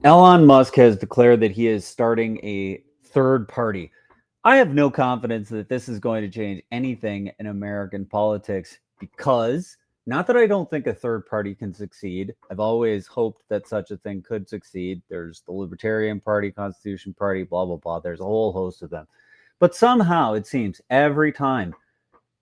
Elon Musk has declared that he is starting a third party. I have no confidence that this is going to change anything in American politics because, not that I don't think a third party can succeed. I've always hoped that such a thing could succeed. There's the Libertarian Party, Constitution Party, blah, blah, blah. There's a whole host of them. But somehow it seems every time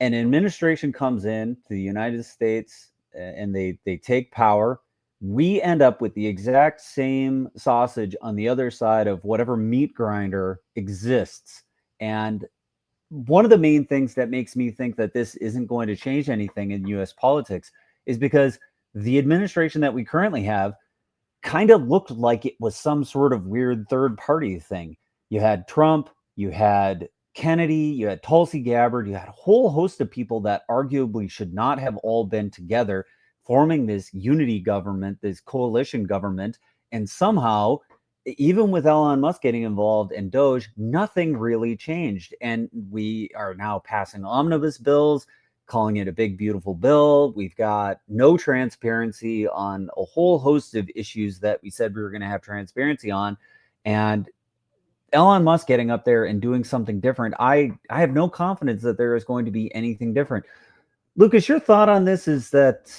an administration comes in to the United States and they take power, we end up with the exact same sausage on the other side of whatever meat grinder exists. And one of the main things that makes me think that this isn't going to change anything in US politics is because the administration that we currently have kind of looked like it was some sort of weird third party thing. You had Trump, you had Kennedy, you had Tulsi Gabbard, you had a whole host of people that arguably should not have all been together forming this unity government, this coalition government. And somehow, even with Elon Musk getting involved and Doge, nothing really changed. And we are now passing omnibus bills, calling it a big, beautiful bill. We've got no transparency on a whole host of issues that we said we were going to have transparency on. And Elon Musk getting up there and doing something different, I have no confidence that there is going to be anything different. Lucas, your thought on this is that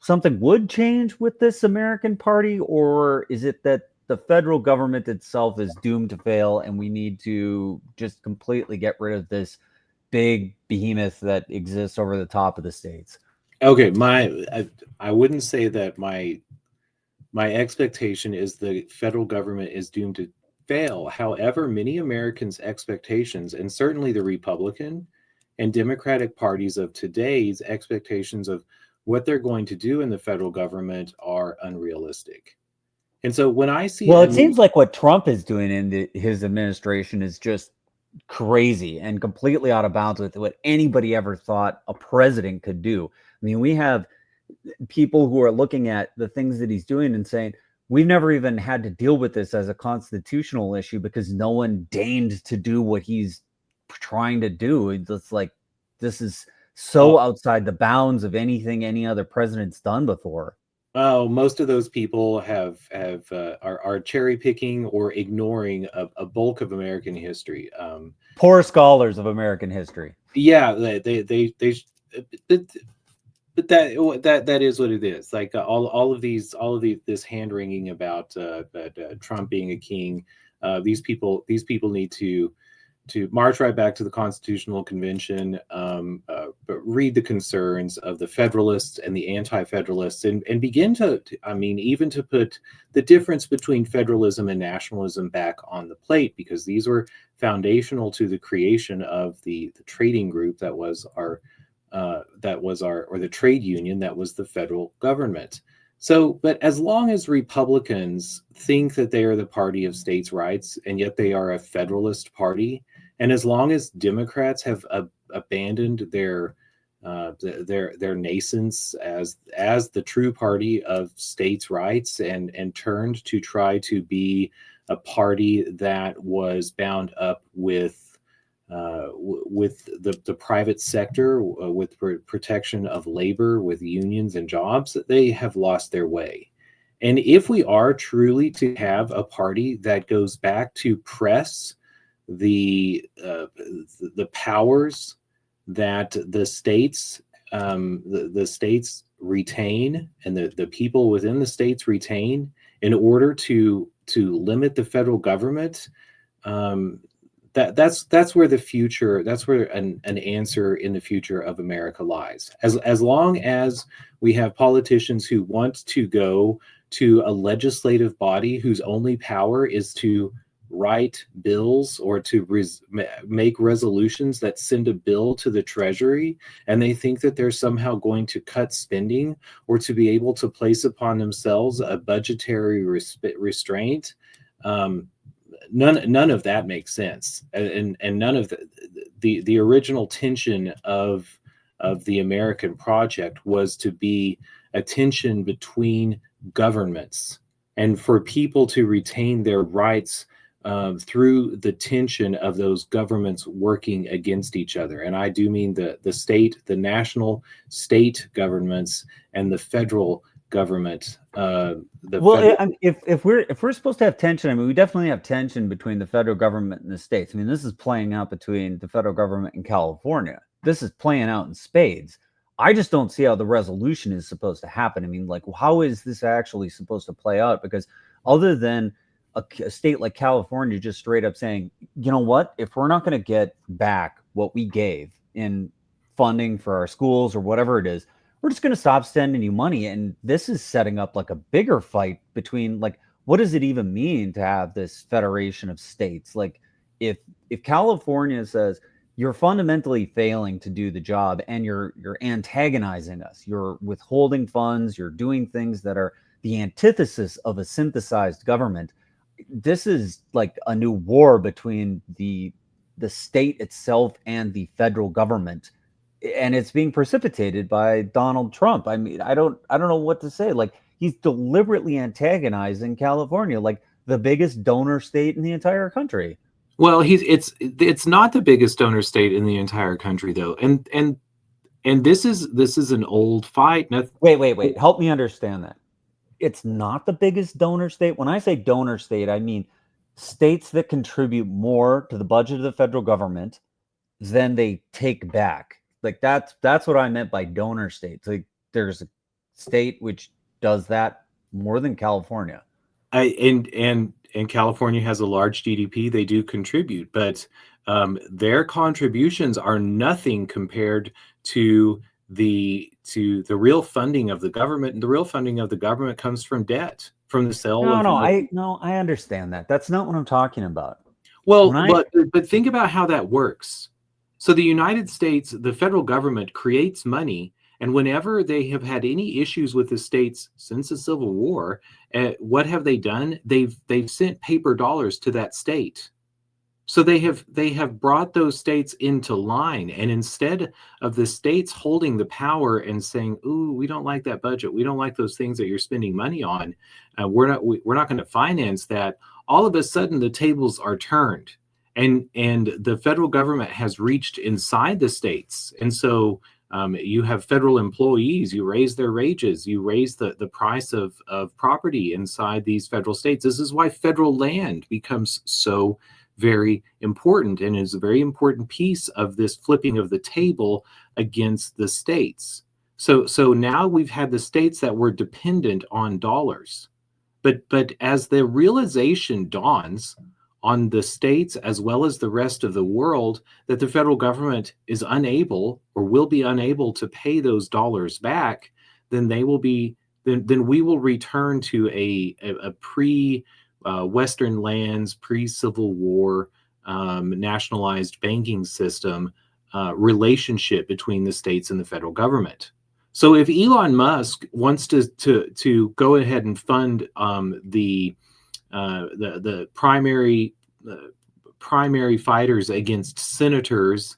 something would change with this American party, or is it that the federal government itself is doomed to fail and we need to just completely get rid of this big behemoth that exists over the top of the states? Okay, I wouldn't say that my expectation is the federal government is doomed to fail. However, many Americans' expectations, and certainly the Republican and Democratic parties of today's expectations of what they're going to do in the federal government, are unrealistic. And so when I see, well, it seems like what Trump is doing in his administration is just crazy and completely out of bounds with what anybody ever thought a president could do. I mean, we have people who are looking at the things that he's doing and saying, we've never even had to deal with this as a constitutional issue because no one deigned to do what he's trying to do. It's like, this is so outside the bounds of anything any other president's done before. Oh, most of those people are cherry picking or ignoring a bulk of American history. Poor scholars of American history. Yeah, but that is what it is. Like all of this hand wringing about Trump being a king. These people need to march right back to the Constitutional Convention, but read the concerns of the Federalists and the Anti-Federalists, and begin to even to put the difference between federalism and nationalism back on the plate, because these were foundational to the creation of the trading group that was our or the trade union that was the federal government. So, but as long as Republicans think that they are the party of states' rights, and yet they are a federalist party, and as long as Democrats have abandoned their nascence as the true party of states' rights and turned to try to be a party that was bound up with the private sector, with protection of labor, with unions and jobs, they have lost their way. And if we are truly to have a party that goes back to press the powers that the states retain, and the people within the states retain, in order to limit the federal government, that's where the future, that's where an answer in the future of America lies. As long as we have politicians who want to go to a legislative body whose only power is to write bills or to make resolutions that send a bill to the Treasury, and they think that they're somehow going to cut spending or to be able to place upon themselves a budgetary restraint, none of that makes sense, and none of the original tension of the American project was to be a tension between governments, and for people to retain their rights through the tension of those governments working against each other. And I do mean the national state governments and the federal government. The Well, federal. I mean, if we're supposed to have tension, I mean, we definitely have tension between the federal government and the states. I mean, this is playing out between the federal government and California. This is playing out in spades. I just don't see how the resolution is supposed to happen. I mean, like, how is this actually supposed to play out? Because other than a state like California just straight up saying, you know what, if we're not going to get back what we gave in funding for our schools or whatever it is, we're just going to stop sending you money. And this is setting up like a bigger fight between, like, what does it even mean to have this federation of states? Like, if if California says you're fundamentally failing to do the job and you're antagonizing us, you're withholding funds, you're doing things that are the antithesis of a synthesized government, this is like a new war between the state itself and the federal government, and it's being precipitated by Donald Trump. I mean, I don't know what to say. Like, he's deliberately antagonizing California, like the biggest donor state in the entire country. Well, it's not the biggest donor state in the entire country though, and this is an old fight. Wait. Help me understand that. It's not the biggest donor state. When I say donor state, I mean states that contribute more to the budget of the federal government than they take back. Like, that's what I meant by donor states. Like, there's a state which does that more than California. And California has a large GDP. They do contribute, but their contributions are nothing compared to the real funding of the government. And the real funding of the government comes from debt, from the sale No, of. no, I understand that. That's not what I'm talking about. When Well, I but think about how that works. So the United States, the federal government creates money, and whenever they have had any issues with the states since the Civil War, what have they done? They've sent paper dollars to that state. So they have brought those states into line, and instead of the states holding the power and saying, "Ooh, we don't like that budget. We don't like those things that you're spending money on. We're not going to finance that." All of a sudden, the tables are turned, and the federal government has reached inside the states, and so you have federal employees. You raise their wages. You raise the price of property inside these federal states. This is why federal land becomes so very important and is a very important piece of this flipping of the table against the states. So now we've had the states that were dependent on dollars. But as the realization dawns on the states as well as the rest of the world that the federal government is unable or will be unable to pay those dollars back, then they will be then we will return to a pre Western lands, pre-Civil War, nationalized banking system relationship between the states and the federal government. So if Elon Musk wants to go ahead and fund the primary fighters against senators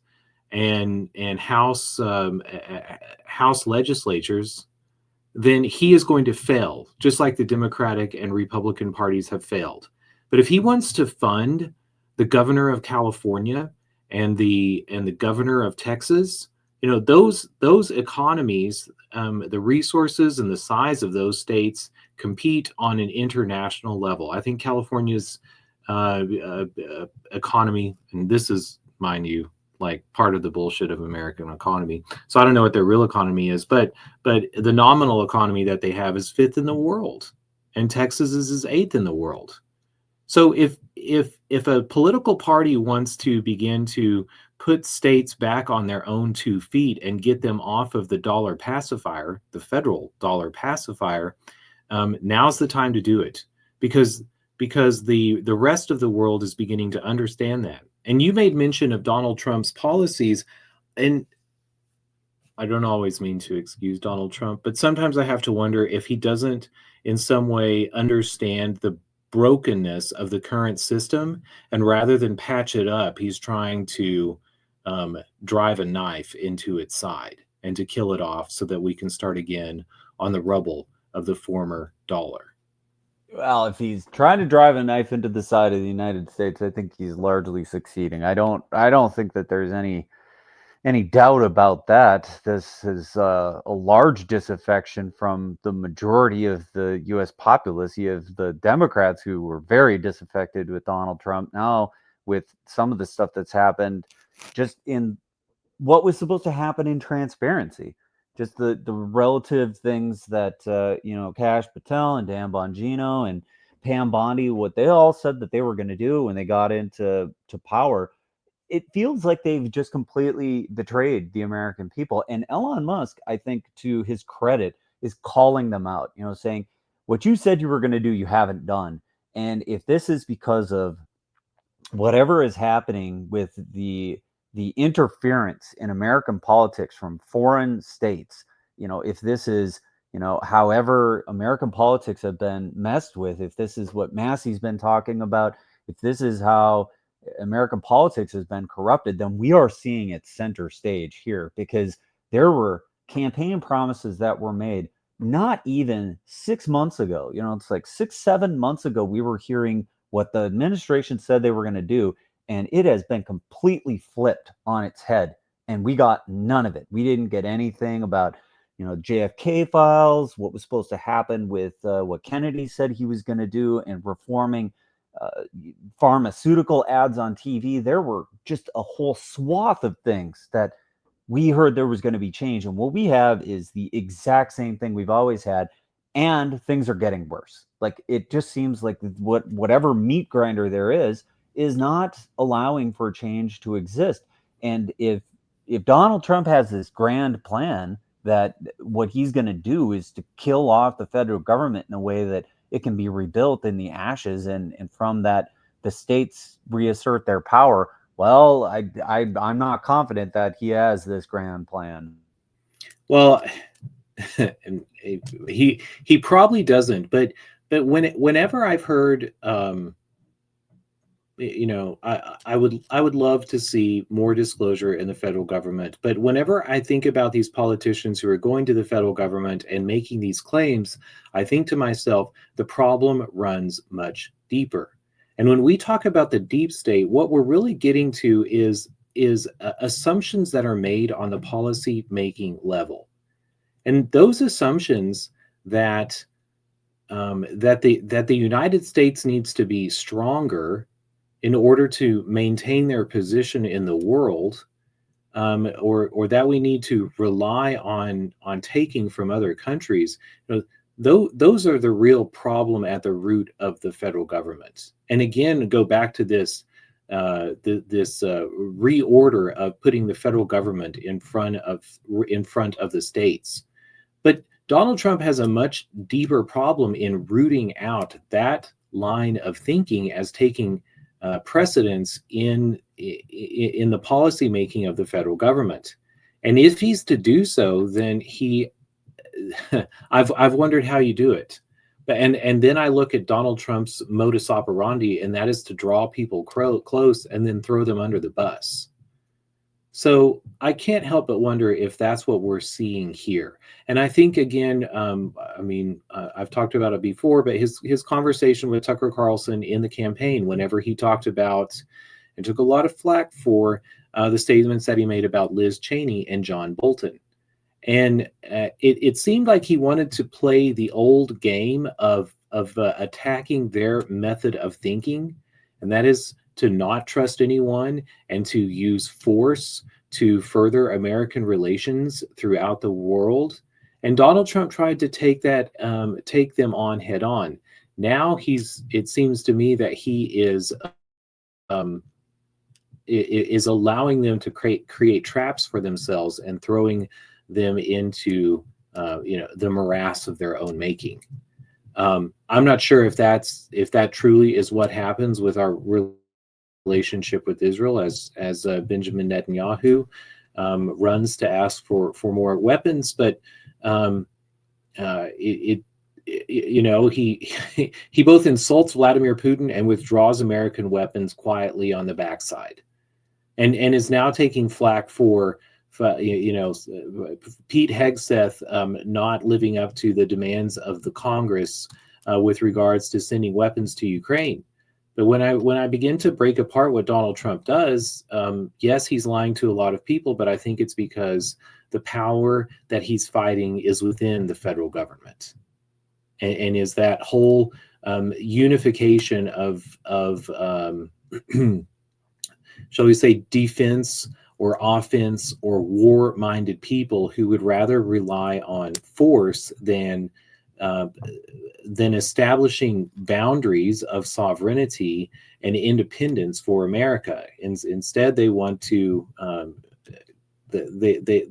and House legislatures, then he is going to fail, just like the Democratic and Republican parties have failed. But if he wants to fund the governor of California and the governor of Texas, those economies, the resources and the size of those states compete on an international level. I think California's economy, and this is, mind you, like part of the bullshit of American economy. So I don't know what their real economy is, but the nominal economy that they have is fifth in the world, and Texas is eighth in the world. So if a political party wants to begin to put states back on their own 2 feet and get them off of the dollar pacifier, the federal dollar pacifier, now's the time to do it, because the rest of the world is beginning to understand that. And you made mention of Donald Trump's policies, and I don't always mean to excuse Donald Trump, but sometimes I have to wonder if he doesn't in some way understand the brokenness of the current system, and rather than patch it up, he's trying to drive a knife into its side and to kill it off so that we can start again on the rubble of the former dollar. Well, if he's trying to drive a knife into the side of the United States, I think he's largely succeeding. I don't think that there's any doubt about that. This is a large disaffection from the majority of the U.S. populace. You have the Democrats who were very disaffected with Donald Trump. Now, with some of the stuff that's happened, just in what was supposed to happen in transparency, just the relative things that Kash Patel and Dan Bongino and Pam Bondi, what they all said that they were going to do when they got into power, it feels like they've just completely betrayed the American people. And Elon Musk, I think, to his credit, is calling them out, saying, what you said you were going to do, you haven't done. And if this is because of whatever is happening with the interference in American politics from foreign states, if this is, however American politics have been messed with, if this is what Massey's been talking about, if this is how American politics has been corrupted, then we are seeing it center stage here, because there were campaign promises that were made not even 6 months ago. It's like 6, 7 months ago, we were hearing what the administration said they were going to do, and it has been completely flipped on its head, and we got none of it. We didn't get anything about JFK files, what was supposed to happen with what Kennedy said he was going to do, and reforming pharmaceutical ads on TV. There were just a whole swath of things that we heard there was going to be change, and what we have is the exact same thing we've always had, and things are getting worse. Like, it just seems like whatever meat grinder there is not allowing for change to exist. And if Donald Trump has this grand plan that what he's going to do is to kill off the federal government in a way that it can be rebuilt in the ashes, and from that the states reassert their power, well, I'm not confident that he has this grand plan. Well, and he probably doesn't, but whenever I've heard, I would love to see more disclosure in the federal government. But whenever I think about these politicians who are going to the federal government and making these claims, I think to myself, the problem runs much deeper. And when we talk about the deep state, what we're really getting to is assumptions that are made on the policy making level, and those assumptions that that the United States needs to be stronger in order to maintain their position in the world, or that we need to rely on taking from other countries. Those are the real problem at the root of the federal government. And again, go back to this reorder of putting the federal government in front of the states. But Donald Trump has a much deeper problem in rooting out that line of thinking as taking precedence in the policy making of the federal government. And if he's to do so, then I've wondered how you do it. And then I look at Donald Trump's modus operandi, and that is to draw people close and then throw them under the bus. So I can't help but wonder if that's what we're seeing here. And I think, again, I've talked about it before, but his conversation with Tucker Carlson in the campaign, whenever he talked about and took a lot of flack for the statements that he made about Liz Cheney and John Bolton. And it seemed like he wanted to play the old game of attacking their method of thinking, and that is to not trust anyone and to use force to further American relations throughout the world. And Donald Trump tried to take them on head on. Now it seems to me that he is allowing them to create traps for themselves and throwing them into the morass of their own making. I'm not sure if that truly is what happens with our relationship with Israel as Benjamin Netanyahu runs to ask for more weapons, but he both insults Vladimir Putin and withdraws American weapons quietly on the backside, and is now taking flack for Pete Hegseth not living up to the demands of the Congress with regards to sending weapons to Ukraine. But when I begin to break apart what Donald Trump does, yes, he's lying to a lot of people, but I think it's because the power that he's fighting is within the federal government, and is that whole unification of shall we say, defense or offense or war-minded people who would rather rely on force uh, than establishing boundaries of sovereignty and independence for America. Instead, they want to they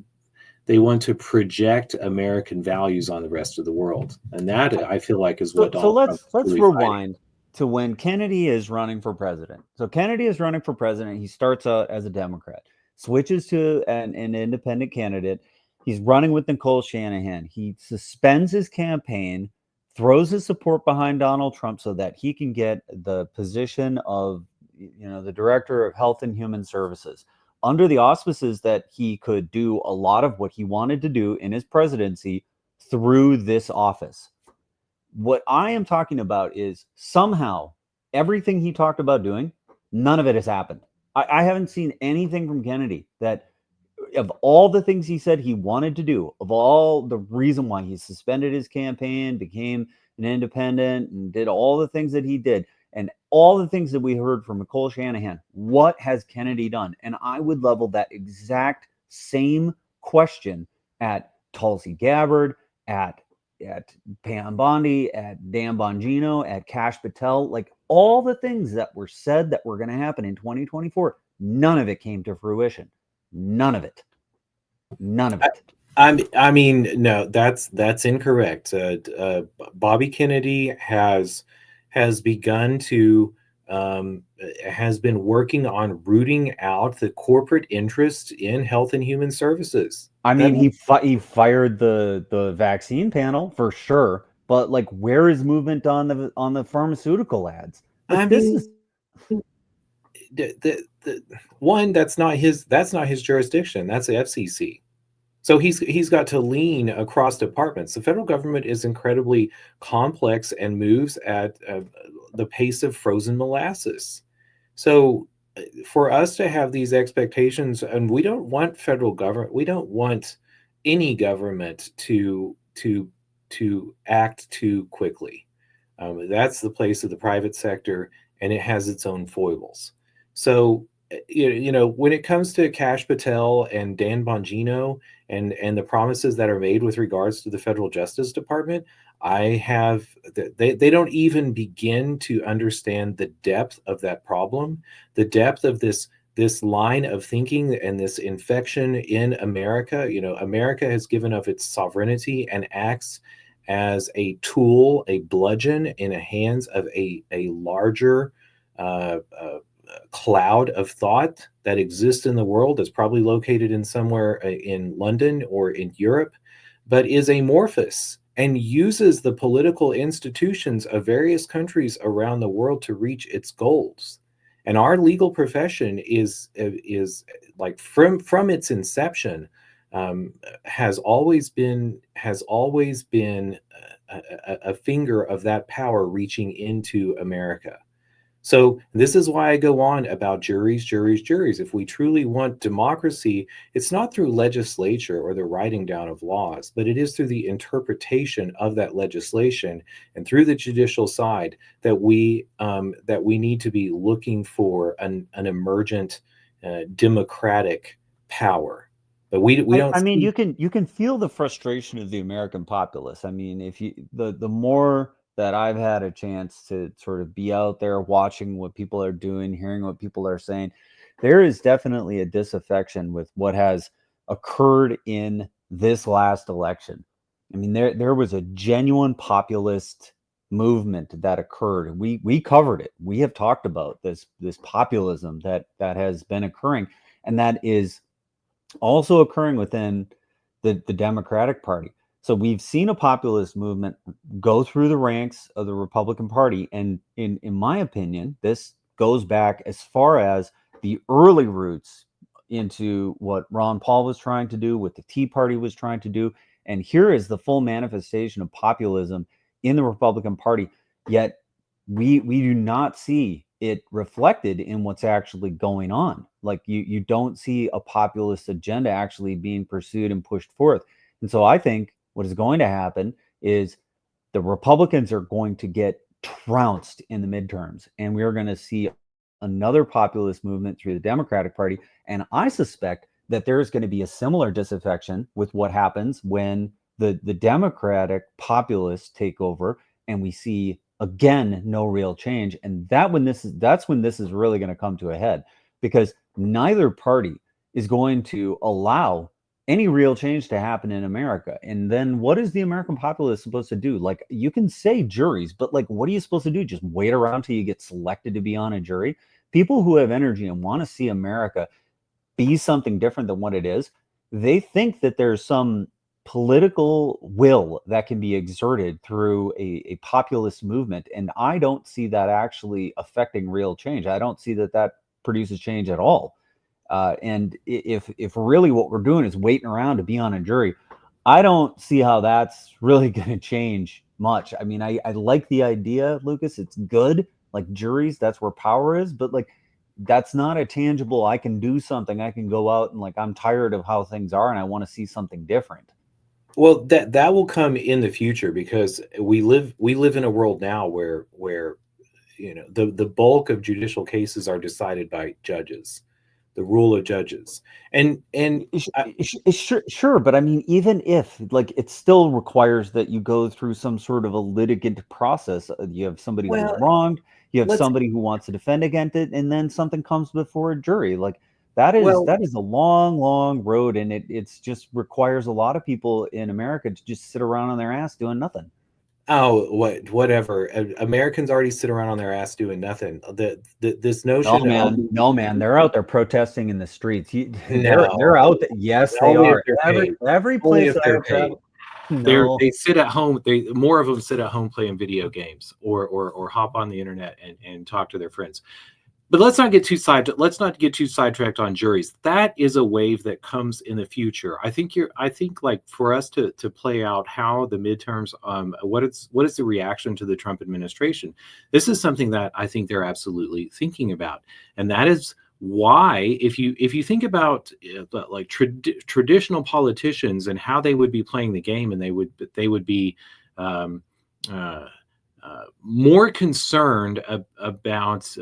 they want to project American values on the rest of the world, and that I feel like is what So Donald Trump is let's really fighting. rewind to when Kennedy is running for president. So Kennedy is running for president. He starts out as a Democrat, switches to an independent candidate. He's running with Nicole Shanahan. He suspends his campaign, throws his support behind Donald Trump so that he can get the position of the director of Health and Human Services under the auspices that he could do a lot of what he wanted to do in his presidency through this office. What I am talking about is somehow everything he talked about doing, none of it has happened. I haven't seen anything from Kennedy that, of all the things he said he wanted to do, of all the reason why he suspended his campaign, became an independent, and did all the things that he did, and all the things that we heard from Nicole Shanahan, what has Kennedy done? And I would level that exact same question at Tulsi Gabbard, at Pam Bondi, at Dan Bongino, at Kash Patel, like all the things that were said that were going to happen in 2024, none of it came to fruition. None of it. None of it. I mean, no, that's incorrect. Bobby Kennedy has begun to has been working on rooting out the corporate interest in health and human services. I That mean, he fired the vaccine panel for sure, but like, where is movement on the pharmaceutical ads? I Like, this mean, is the one that's not his jurisdiction. That's the FCC. So he's got to lean across departments. The federal government is incredibly complex and moves at the pace of frozen molasses. So for us to have these expectations, and we don't want federal government, we don't want any government to act too quickly. That's the place of the private sector, and it has its own foibles. So, when it comes to Kash Patel and Dan Bongino and the promises that are made with regards to the federal Justice Department, I have they don't even begin to understand the depth of that problem, the depth of this line of thinking and this infection in America. America has given up its sovereignty and acts as a tool, a bludgeon in the hands of a larger cloud of thought that exists in the world, that's probably located in somewhere in London or in Europe, but is amorphous and uses the political institutions of various countries around the world to reach its goals. And our legal profession is like from its inception, has always been a finger of that power reaching into America. So this is why I go on about juries, juries, juries. If we truly want democracy, it's not through legislature or the writing down of laws, but it is through the interpretation of that legislation and through the judicial side that we need to be looking for an emergent democratic power. But we don't I mean, see. you can feel the frustration of the American populace. I mean, if you the more that I've had a chance to sort of be out there watching what people are doing, hearing what people are saying, there is definitely a disaffection with what has occurred in this last election. I mean, there was a genuine populist movement that occurred. We covered it. We have talked about this populism that has been occurring, and that is also occurring within the Democratic Party. So we've seen a populist movement go through the ranks of the Republican Party. And in my opinion, this goes back as far as the early roots into what Ron Paul was trying to do, what the Tea Party was trying to do. And here is the full manifestation of populism in the Republican Party. Yet we do not see it reflected in what's actually going on. Like you don't see a populist agenda actually being pursued and pushed forth. And so I think what is going to happen is the Republicans are going to get trounced in the midterms, and we are going to see another populist movement through the Democratic Party. And I suspect that there's going to be a similar disaffection with what happens when the Democratic populists take over, and we see again no real change. And that's when this is really going to come to a head, because neither party is going to allow any real change to happen in America. And then what is the American populace supposed to do? Like, you can say juries, but like, what are you supposed to do? Just wait around till you get selected to be on a jury? People who have energy and want to see America be something different than what it is, they think that there's some political will that can be exerted through a populist movement. And I don't see that actually affecting real change. I don't see that that produces change at all. And if really what we're doing is waiting around to be on a jury, I don't see how that's really going to change much. I mean, I like the idea, Lucas. It's good. Like juries, that's where power is. But like, that's not a tangible, I can do something. I can go out and like, I'm tired of how things are and I want to see something different. Well, that will come in the future, because we live in a world now where the bulk of judicial cases are decided by judges, the rule of judges, and Sure, but I mean, even if like, it still requires that you go through some sort of a litigant process. You have somebody who's well, wronged, you have let's somebody who wants to defend against it, and then something comes before a jury. Like well that is a long, long road, and it's just requires a lot of people in America to just sit around on their ass doing nothing. oh, whatever. Americans already sit around on their ass doing nothing. This notion of No, man, they're out there protesting in the streets. They're no, out there. Yes, they only if are. they're paid. Every Only place if that I they're have paid. traveled. No, They sit at home. More of them sit at home playing video games, or hop on the internet and talk to their friends. But let's not get too sidetracked on juries. That is a wave that comes in the future. I think like for us to play out how the midterms, what is the reaction to the Trump administration. This is something that I think they're absolutely thinking about, and that is why, if you think about like traditional politicians and how they would be playing the game, and they would be um, uh, more concerned about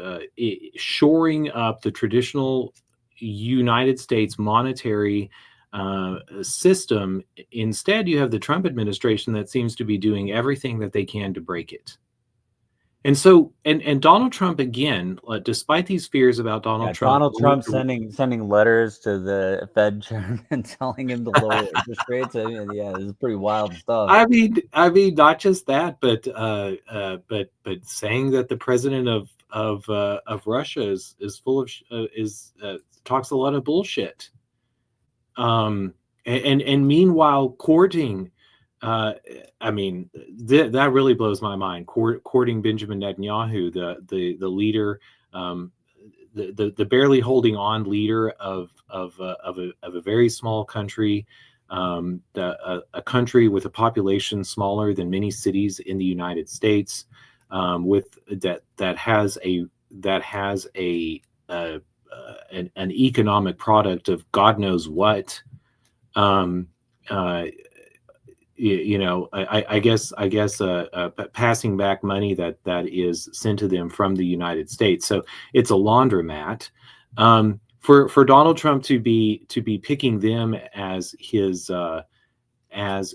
shoring up the traditional United States monetary system. Instead, you have the Trump administration that seems to be doing everything that they can to break it. And so, and Donald Trump again, despite these fears about Donald yeah, Trump, Donald Trump sending letters to the Fed chairman telling him to lower interest rates. I mean, yeah, this is pretty wild stuff. not just that, but saying that the president of Russia is full of is talks a lot of bullshit. And meanwhile courting, uh, I mean, that really blows my mind. Courting Benjamin Netanyahu, the leader, the barely holding on leader of a very small country, a country with a population smaller than many cities in the United States, with that has an economic product of God knows what. Um, uh, I guess passing back money that is sent to them from the United States. So it's a laundromat. For Donald Trump to be picking them as his uh, as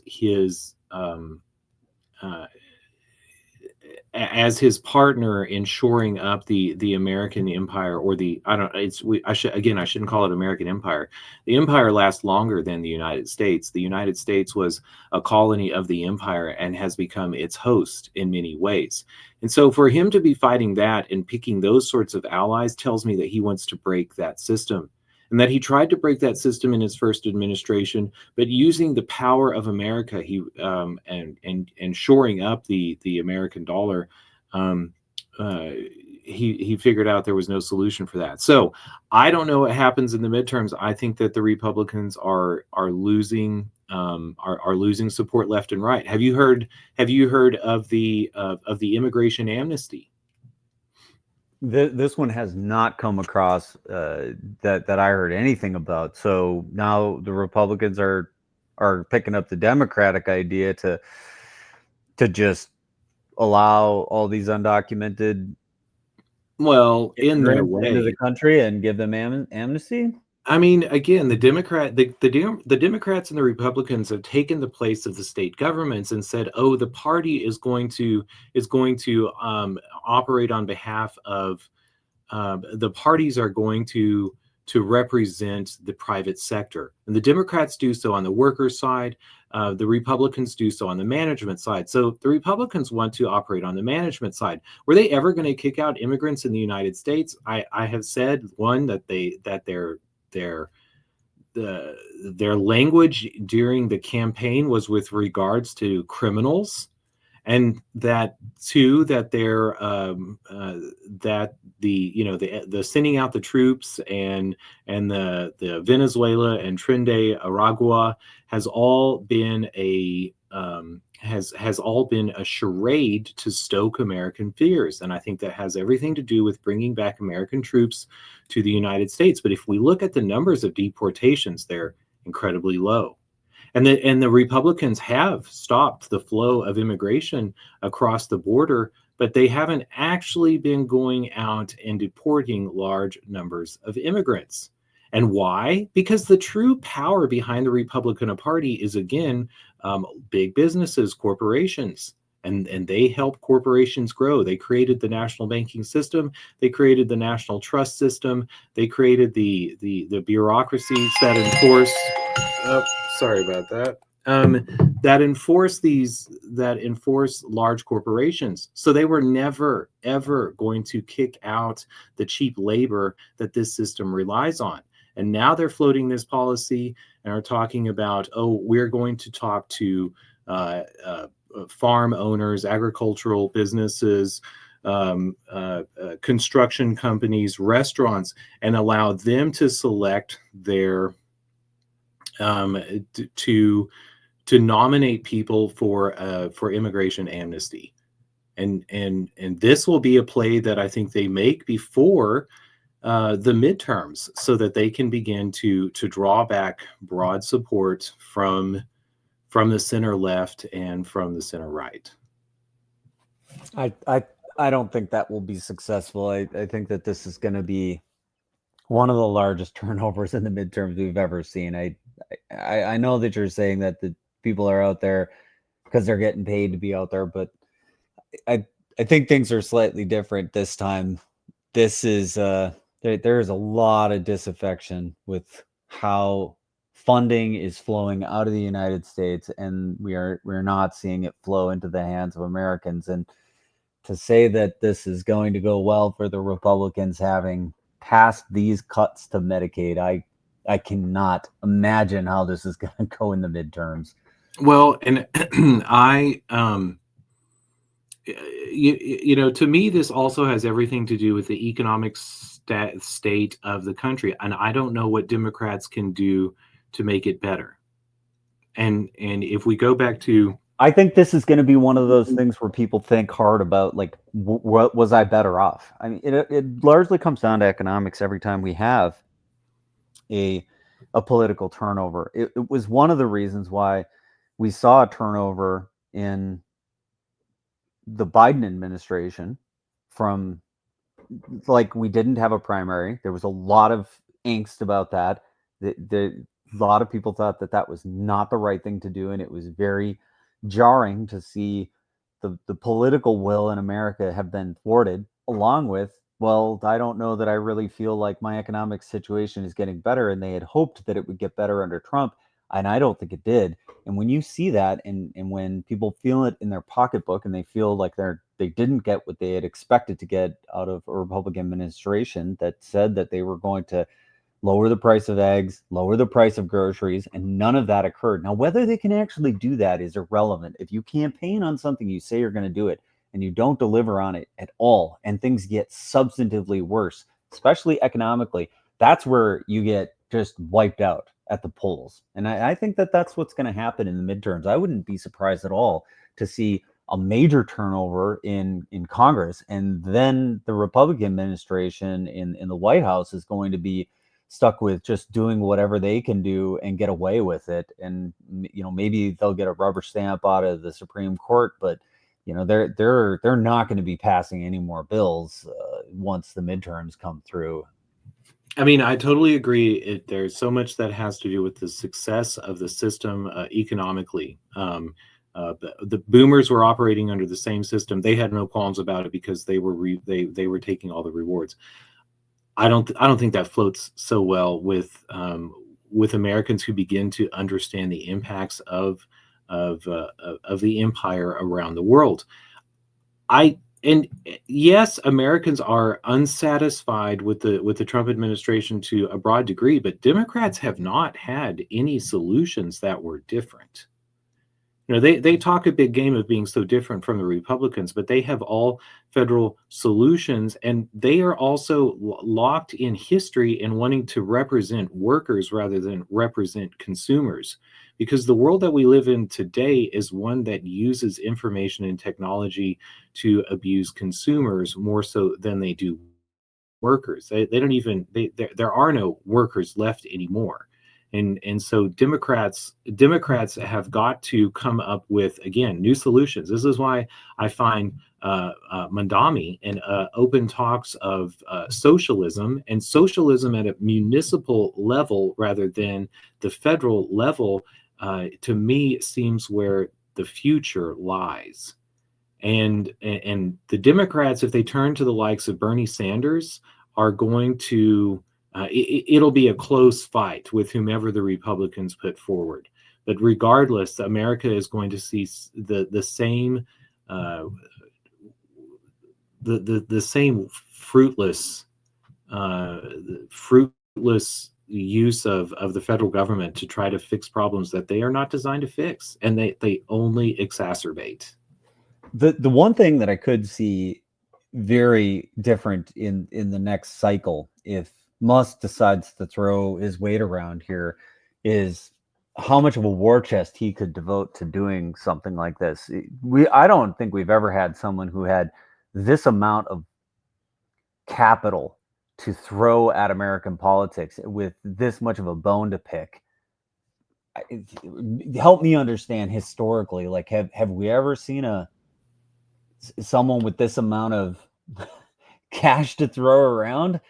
his partner in shoring up the American empire, or the I don't it's we I should again I shouldn't call it American empire. The empire lasts longer than the United States. The United States was a colony of the empire and has become its host in many ways. And so for him to be fighting that and picking those sorts of allies tells me that he wants to break that system, and that he tried to break that system in his first administration, but using the power of America, and shoring up the American dollar, um, he figured out there was no solution for that. So I don't know what happens in the midterms. I think that the Republicans are losing are losing support left and right. Have you heard of the immigration amnesty? This one has not come across that I heard anything about. So now the Republicans are picking up the Democratic idea to just allow all these undocumented Well, in their immigrants into the way. country and give them amnesty. I mean, again, the Democrats and the Republicans have taken the place of the state governments and said, "Oh, the party is going to operate on behalf of the parties are going to represent the private sector." And the Democrats do so on the workers' side. The Republicans do so on the management side. So the Republicans want to operate on the management side. Were they ever going to kick out immigrants in the United States? I have said one that their the their language during the campaign was with regards to criminals, and that too that they're that the sending out the troops and the Venezuela and Trinidad Aragua has all been has all been a charade to stoke American fears. And I think that has everything to do with bringing back American troops to the United States. But if we look at the numbers of deportations, they're incredibly low. And the Republicans have stopped the flow of immigration across the border, but they haven't actually been going out and deporting large numbers of immigrants. And why? Because the true power behind the Republican Party is, again, big businesses, corporations. And they help corporations grow. They created the national banking system. They created the national trust system. They created the bureaucracies that enforce. Oh, sorry about that. That enforce large corporations. So they were never ever going to kick out the cheap labor that this system relies on. And now they're floating this policy and are talking about, oh, we're going to talk to farm owners, agricultural businesses, construction companies, restaurants, and allow them to select their to nominate people for immigration amnesty. And this will be a play that I think they make before the midterms, so that they can begin to draw back broad support from the center left and from the center right. I I I don't think that will be successful. I think that this is going to be one of the largest turnovers in the midterms we've ever seen. I know that you're saying that the people are out there because they're getting paid to be out there, but I I think things are slightly different this time. This is there is a lot of disaffection with how funding is flowing out of the United States, and we're not seeing it flow into the hands of Americans. And to say that this is going to go well for the Republicans having passed these cuts to Medicaid, I cannot imagine how this is going to go in the midterms. Well, and I to me, this also has everything to do with the economic state of the country, and I don't know what Democrats can do to make it better. And if we go back to, I think this is going to be one of those things where people think hard about, like, what was I better off? I mean, it largely comes down to economics every time we have a a political turnover. It was one of the reasons why we saw a turnover in the Biden administration from, like, we didn't have a primary. There was a lot of angst about that. A lot of people thought that that was not the right thing to do, and it was very jarring to see the political will in America have been thwarted. Along with, well, I don't know that I really feel like my economic situation is getting better, and they had hoped that it would get better under Trump, and I don't think it did. And when you see that, and when people feel it in their pocketbook, and they feel like they didn't get what they had expected to get out of a Republican administration that said that they were going to lower the price of eggs, lower the price of groceries, and none of that occurred. Now, whether they can actually do that is irrelevant. If you campaign on something, you say you're going to do it, and you don't deliver on it at all, and things get substantively worse, especially economically, that's where you get just wiped out at the polls. And I think that that's what's going to happen in the midterms. I wouldn't be surprised at all to see a major turnover in Congress, and then the Republican administration in the White House is going to be stuck with just doing whatever they can do and get away with it. And maybe they'll get a rubber stamp out of the Supreme Court, but they're not going to be passing any more bills once the midterms come through. I mean, I totally agree. There's so much that has to do with the success of the system economically. The boomers were operating under the same system. They had no qualms about it because they were taking all the rewards. I don't think that floats so well with Americans who begin to understand the impacts of the empire around the world. And yes, Americans are unsatisfied with the Trump administration to a broad degree, but Democrats have not had any solutions that were different. They talk a big game of being so different from the Republicans, but they have all federal solutions, and they are also locked in history and wanting to represent workers rather than represent consumers. Because the world that we live in today is one that uses information and technology to abuse consumers more so than they do workers. They don't even there are no workers left anymore. And so Democrats have got to come up with, again, new solutions. This is why I find Mandami and open talks of socialism and socialism at a municipal level rather than the federal level, to me, seems where the future lies. And the Democrats, if they turn to the likes of Bernie Sanders, are going to it'll be a close fight with whomever the Republicans put forward. But regardless, America is going to see the same the same fruitless use of the federal government to try to fix problems that they are not designed to fix, and they only exacerbate. The one thing that I could see very different in the next cycle, if Musk decides to throw his weight around here, is how much of a war chest he could devote to doing something like this. I don't think we've ever had someone who had this amount of capital to throw at American politics with this much of a bone to pick. Help me understand historically, like have we ever seen someone with this amount of cash to throw around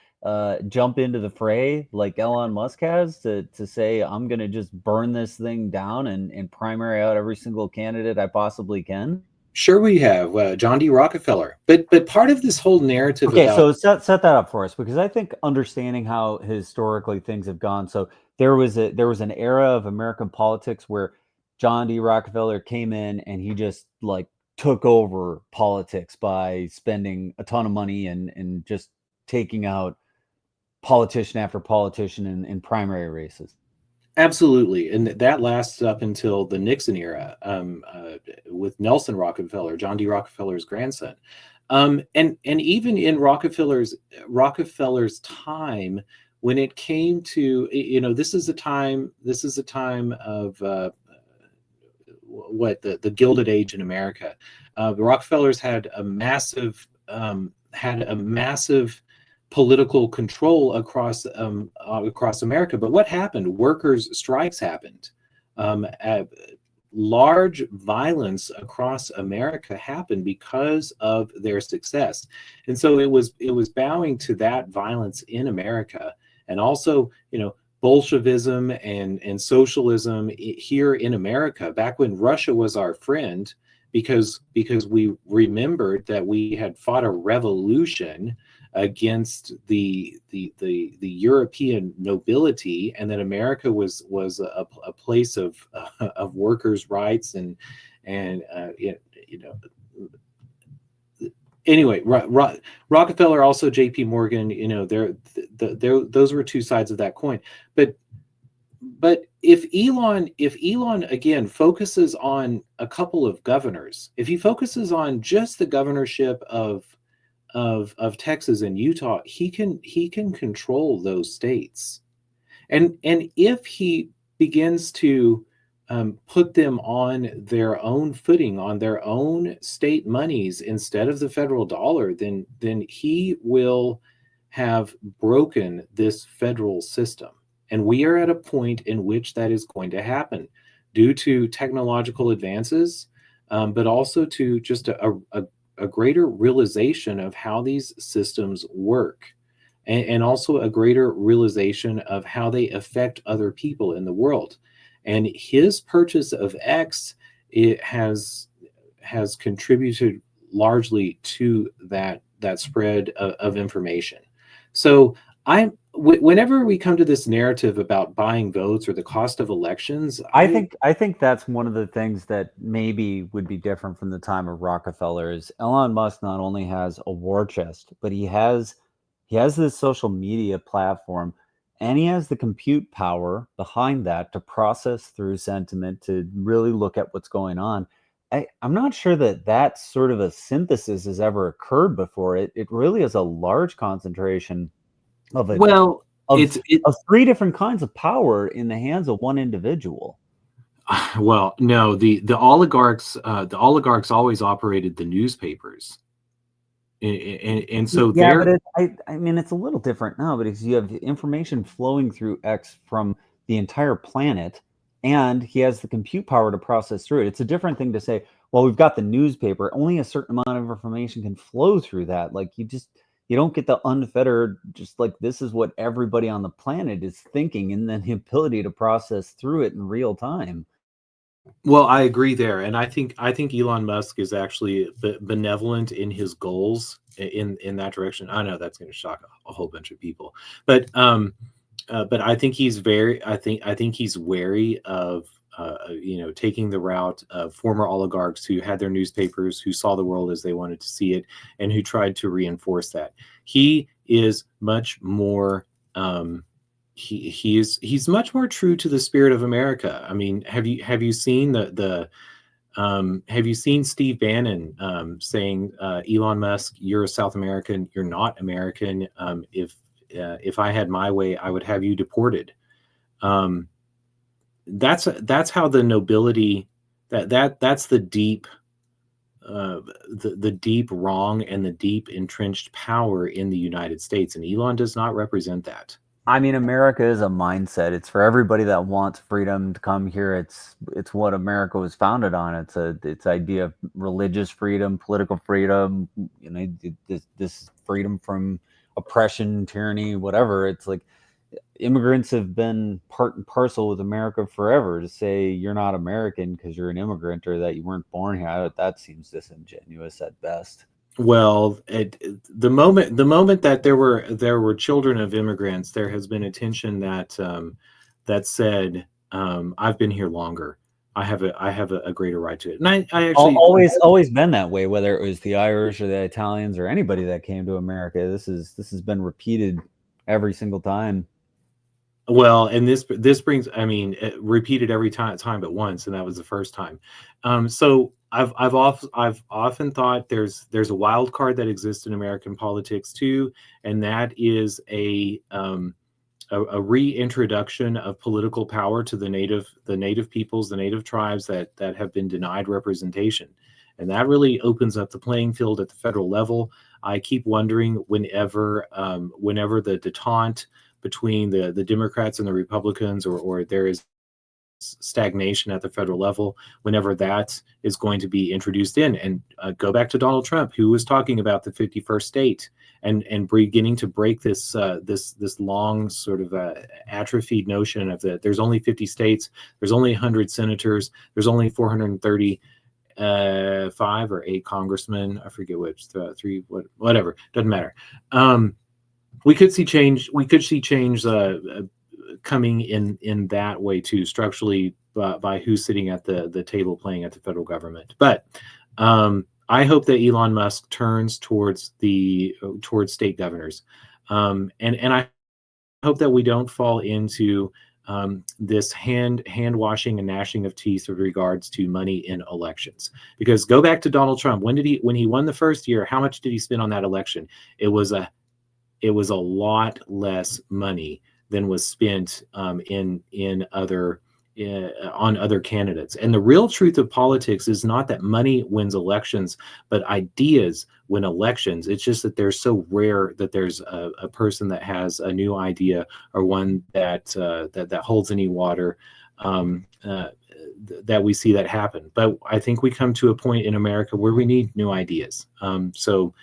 jump into the fray like Elon Musk has to say, I'm going to just burn this thing down and primary out every single candidate I possibly can? Sure, we have John D. Rockefeller, but part of this whole narrative Okay, about so set that up for us, because I think understanding how historically things have gone. So there was an era of American politics where John D. Rockefeller came in and he just like took over politics by spending a ton of money and just taking out politician after politician in primary races. absolutely, and that lasts up until the Nixon era, with Nelson Rockefeller, John D. Rockefeller's grandson. And even in Rockefeller's time, when it came to, this is a time of what the Gilded Age in America. The Rockefellers had a massive political control across America. But what happened? Workers' strikes happened. Large violence across America happened because of their success, and so it was bowing to that violence in America, and also Bolshevism and socialism here in America back when Russia was our friend, because we remembered that we had fought a revolution against the European nobility, and that America was a place of workers' rights and anyway, Rockefeller, also J.P. Morgan, those were two sides of that coin. But if Elon again focuses on a couple of governors, if he focuses on just the governorship of Texas and Utah, he can control those states. And if he begins to put them on their own footing, on their own state monies instead of the federal dollar, then he will have broken this federal system. And we are at a point in which that is going to happen due to technological advances, but also to just a greater realization of how these systems work, and also a greater realization of how they affect other people in the world. And his purchase of X, it has contributed largely to that spread of information. So whenever we come to this narrative about buying votes or the cost of elections, I think that's one of the things that maybe would be different from the time of Rockefeller is Elon Musk not only has a war chest, but he has this social media platform, and he has the compute power behind that to process through sentiment to really look at what's going on. I'm not sure that that sort of a synthesis has ever occurred before. It really is a large concentration of a well, of it's it of three different kinds of power in the hands of one individual. well, no, the oligarchs always operated the newspapers, and so Yeah, but they're I mean, it's a little different now because you have information flowing through X from the entire planet, and he has the compute power to process through it. It's a different thing to say, well, we've got the newspaper, only a certain amount of information can flow through that. Like you don't get the unfettered, just like this is what everybody on the planet is thinking, and then the ability to process through it in real time. Well, I agree there, and I think Elon Musk is actually benevolent in his goals in that direction. I know that's going to shock a whole bunch of people, but I think I think he's wary of taking the route of former oligarchs who had their newspapers, who saw the world as they wanted to see it, and who tried to reinforce that. He is much more. He's much more true to the spirit of America. I mean, have you seen have you seen Steve Bannon saying, Elon Musk, you're a South American, you're not American. If I had my way, I would have you deported. Um, that's how the nobility that's the deep the deep wrong and the deep entrenched power in the United States, and Elon does not represent that. I mean, America is a mindset. It's for everybody that wants freedom to come here. It's what America was founded on. It's idea of religious freedom, political freedom. This freedom from oppression, tyranny, whatever. It's like immigrants have been part and parcel with America forever. To say you're not American because you're an immigrant or that you weren't born here, that seems disingenuous at best. Well, the moment that there were children of immigrants, there has been a tension that said, I've been here longer. I have a greater right to it. And I actually Always been that way. Whether it was the Irish or the Italians or anybody that came to America, this has been repeated every single time. well, and this brings, I mean, it repeated every time but once, and that was the first time. So I've often thought there's a wild card that exists in American politics too, and that is a reintroduction of political power to the native peoples, the native tribes that have been denied representation, and that really opens up the playing field at the federal level. I keep wondering whenever the detente between the Democrats and the Republicans, or there is stagnation at the federal level, whenever that is going to be introduced in. And go back to Donald Trump, who was talking about the 51st state, and beginning to break this long sort of atrophied notion of that there's only 50 states, there's only 100 senators, there's only 430 five or eight congressmen. I forget which, three, whatever, doesn't matter. We could see change. We could see change coming in that way too, structurally, by who's sitting at the table playing at the federal government. But I hope that Elon Musk turns towards state governors, and I hope that we don't fall into this hand washing and gnashing of teeth with regards to money in elections. Because go back to Donald Trump. When he won the first year, how much did he spend on that election? It was a lot less money than was spent in on other candidates. And the real truth of politics is not that money wins elections, but ideas win elections. It's just that they're so rare that there's a person that has a new idea, or one that holds any water. That we see that happen. But I think we come to a point in America where we need new ideas. So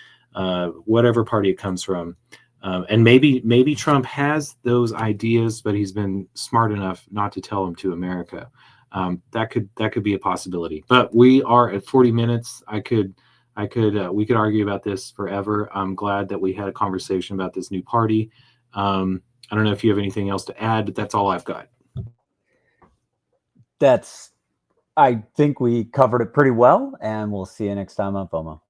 whatever party it comes from, and maybe Trump has those ideas, but he's been smart enough not to tell them to America. That could be a possibility. But we are at 40 minutes. We could argue about this forever. I'm glad that we had a conversation about this new party. I don't know if you have anything else to add, but that's all I've got. I think we covered it pretty well, and we'll see you next time on FOMO.